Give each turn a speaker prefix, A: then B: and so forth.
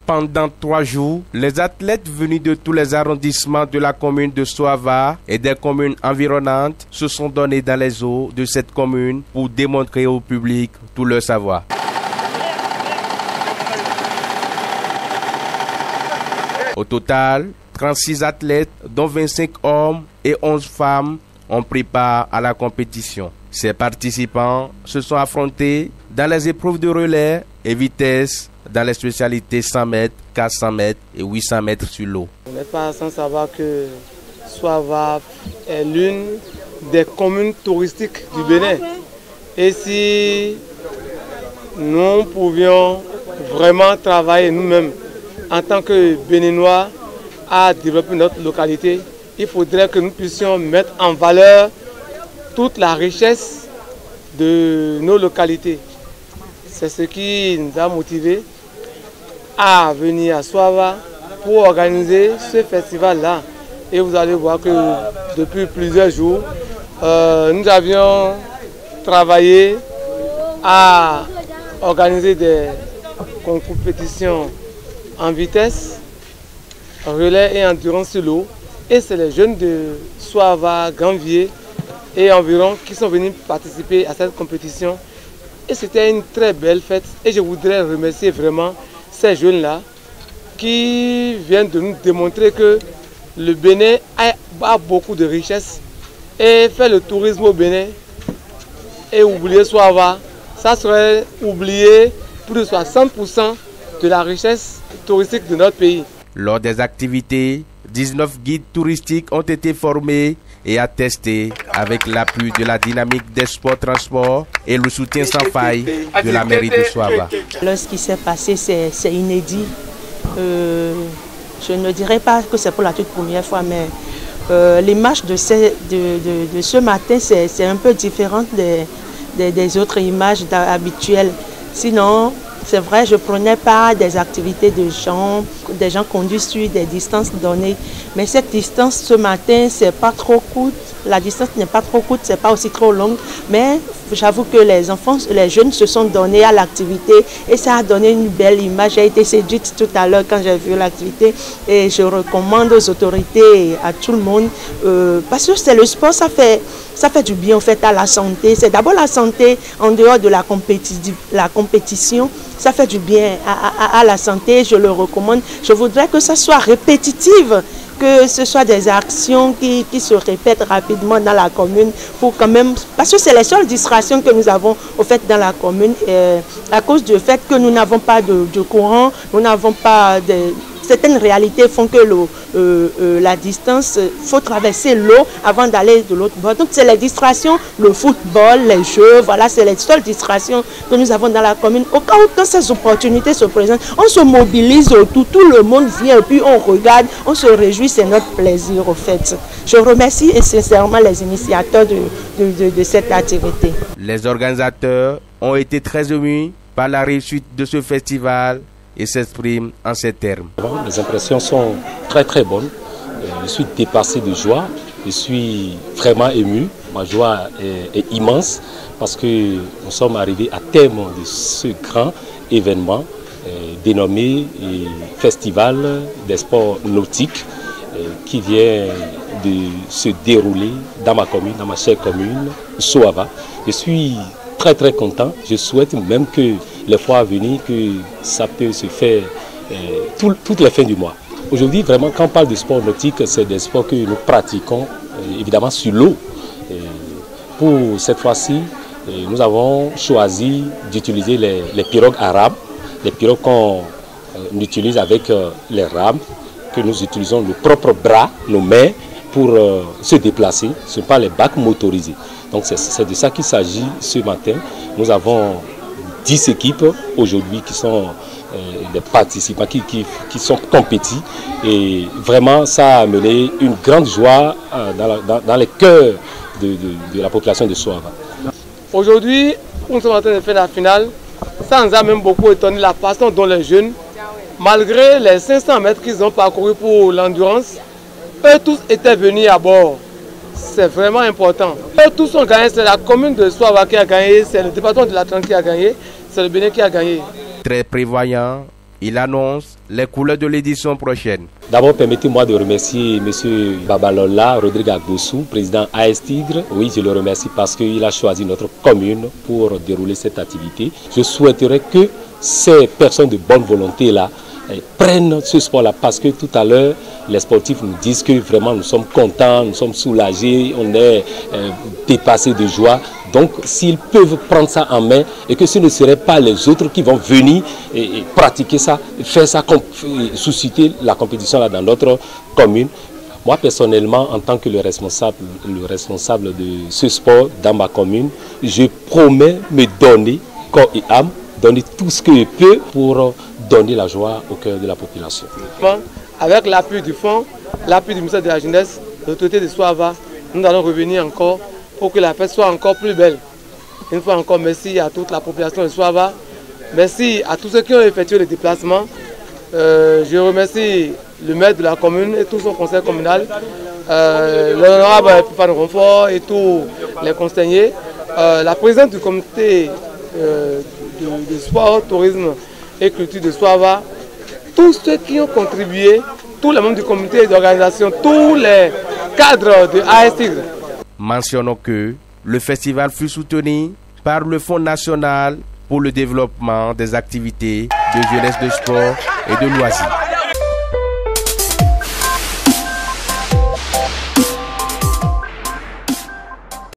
A: Pendant 3 jours, les athlètes venus de tous les arrondissements de la commune de Soava et des communes environnantes se sont donnés dans les eaux de cette commune pour démontrer au public tout leur savoir. Au total, 36 athlètes, dont 25 hommes et 11 femmes, ont pris part à la compétition. Ces participants se sont affrontés dans les épreuves de relais et vitesse dans les spécialités 100 mètres, 400 mètres et 800 mètres sur l'eau.
B: On n'est pas sans savoir que Soava est l'une des communes touristiques du Bénin. Et si nous pouvions vraiment travailler nous-mêmes en tant que Béninois à développer notre localité, il faudrait que nous puissions mettre en valeur toute la richesse de nos localités. C'est ce qui nous a motivés à venir à Soava pour organiser ce festival-là. Et vous allez voir que depuis plusieurs jours, nous avions travaillé à organiser des compétitions en vitesse, relais et endurance sur l'eau. Et c'est les jeunes de Soava, Ganvier et environ qui sont venus participer à cette compétition. Et c'était une très belle fête. Et je voudrais remercier vraiment ces jeunes-là qui viennent de nous démontrer que le Bénin a beaucoup de richesses. Et faire le tourisme au Bénin et oublier Soava, ça serait oublier plus de 60% de la richesse touristique de notre pays.
A: Lors des activités, 19 guides touristiques ont été formés et attestés avec l'appui de la dynamique des sports transports et le soutien sans faille de la mairie de Soava.
C: Ce qui s'est passé, c'est inédit. Je ne dirais pas que c'est pour la toute première fois, mais l'image de ce matin, c'est un peu différente des autres images habituelles. Sinon, c'est vrai, je prenais part des activités des gens conduits sur des distances données. Mais cette distance ce matin, c'est pas trop courte. La distance n'est pas trop courte, c'est pas aussi trop longue. Mais j'avoue que les jeunes se sont donnés à l'activité et ça a donné une belle image. J'ai été séduite tout à l'heure quand j'ai vu l'activité et je recommande aux autorités et à tout le monde parce que c'est le sport, ça fait du bien en fait à la santé. C'est d'abord la santé en dehors de la compétition. Ça fait du bien à la santé, je le recommande. Je voudrais que ça soit répétitive, que ce soit des actions qui se répètent rapidement dans la commune pour quand même, parce que c'est les seules distractions que nous avons au fait dans la commune à cause du fait que nous n'avons pas de courant, nous n'avons pas de... Certaines réalités font que la distance, il faut traverser l'eau avant d'aller de l'autre bord. Donc c'est les distractions, le football, les jeux, voilà, c'est les seules distractions que nous avons dans la commune. Au cas où quand ces opportunités se présentent, on se mobilise autour, tout le monde vient et puis on regarde, on se réjouit, c'est notre plaisir au fait. Je remercie sincèrement les initiateurs de cette activité.
A: Les organisateurs ont été très émus par la réussite de ce festival et s'exprime en ces termes.
D: Les impressions sont très très bonnes. Je suis dépassé de joie. Je suis vraiment ému. Ma joie est immense parce que nous sommes arrivés à terme de ce grand événement dénommé Festival des sports nautiques qui vient de se dérouler dans ma commune, dans ma chère commune, Soava. Je suis très très content. Je souhaite même que les fois à venir, que ça peut se faire toutes les fins du mois. Aujourd'hui, vraiment, quand on parle de sport nautique, c'est des sports que nous pratiquons évidemment sur l'eau. Pour cette fois-ci, nous avons choisi d'utiliser les pirogues arabes, les pirogues qu'on utilise avec les rames, que nous utilisons nos propres bras, nos mains, pour se déplacer. Ce ne sont pas les bacs motorisés. Donc c'est de ça qu'il s'agit ce matin. Nous avons 10 équipes aujourd'hui qui sont des participants qui sont compétis et vraiment ça a amené une grande joie dans les cœurs de la population de Soava.
B: Aujourd'hui, nous sommes en train de faire la finale. Ça nous a même beaucoup étonné la façon dont les jeunes, malgré les 500 mètres qu'ils ont parcouru pour l'endurance, eux tous étaient venus à bord. C'est vraiment important. Eux tous ont gagné, c'est la commune de Soava qui a gagné, c'est le département de l'Atlantique qui a gagné, c'est le Bénin qui a gagné.
A: Très prévoyants, Il annonce les couleurs de l'édition prochaine.
D: D'abord, permettez-moi de remercier M. Babalola Rodrigue Agbossou, président AS Tigre. Oui, je le remercie parce qu'il a choisi notre commune pour dérouler cette activité. Je souhaiterais que ces personnes de bonne volonté-là prennent ce sport-là parce que tout à l'heure, les sportifs nous disent que vraiment nous sommes contents, nous sommes soulagés, on est dépassés de joie. Donc s'ils peuvent prendre ça en main et que ce ne seraient pas les autres qui vont venir et pratiquer ça, faire ça, susciter la compétition là dans notre commune. Moi personnellement, en tant que le responsable de ce sport dans ma commune, je promets me donner corps et âme, donner tout ce que je peux pour donner la joie au cœur de la population.
B: Avec l'appui du fonds, l'appui du ministère de la Jeunesse, de l'autorité de Soava, nous allons revenir encore pour que la fête soit encore plus belle. Une fois encore, merci à toute la population de Soava. Merci à tous ceux qui ont effectué le déplacement. Je remercie le maire de la commune et tout son conseil communal, l'honorable Pifane Ronfort et tous les conseillers, la présidente du comité de sport, tourisme et culture de Soava, tous ceux qui ont contribué, tous les membres du comité d'organisation, tous les cadres de AS Tigre.
A: Mentionnons que le festival fut soutenu par le Fonds national pour le développement des activités de jeunesse, de sport et de loisirs.